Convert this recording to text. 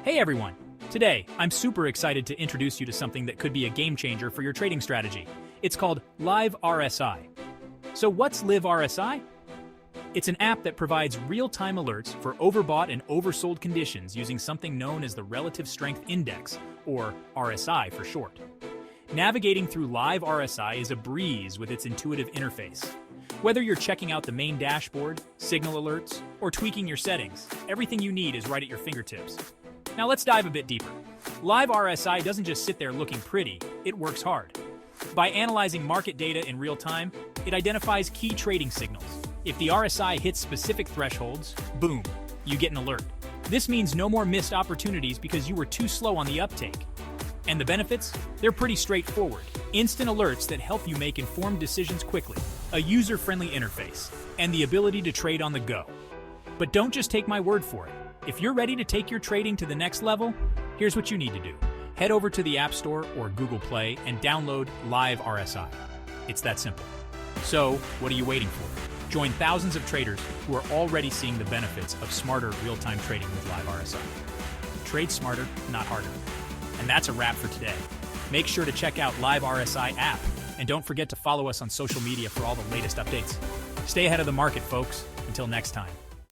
Hey everyone! Today, I'm super excited to introduce you to something that could be a game changer for your trading strategy. It's called Live RSI. So what's Live RSI? It's an app that provides real-time alerts for overbought and oversold conditions using something known as the Relative Strength Index, or RSI for short. Navigating through Live RSI is a breeze with its intuitive interface. Whether you're checking out the main dashboard, signal alerts, or tweaking your settings, everything you need is right at your fingertips. Now let's dive a bit deeper. Live RSI doesn't just sit there looking pretty, it works hard. By analyzing market data in real time, it identifies key trading signals. If the RSI hits specific thresholds, boom, you get an alert. This means no more missed opportunities because you were too slow on the uptake. And the benefits? They're pretty straightforward. Instant alerts that help you make informed decisions quickly, a user-friendly interface, and the ability to trade on the go. But don't just take my word for it. If you're ready to take your trading to the next level, here's what you need to do. Head over to the App Store or Google Play and download Live RSI. It's that simple. So, what are you waiting for? Join thousands of traders who are already seeing the benefits of smarter real-time trading with Live RSI. Trade smarter, not harder. And that's a wrap for today. Make sure to check out Live RSI app, and don't forget to follow us on social media for all the latest updates. Stay ahead of the market, folks. Until next time.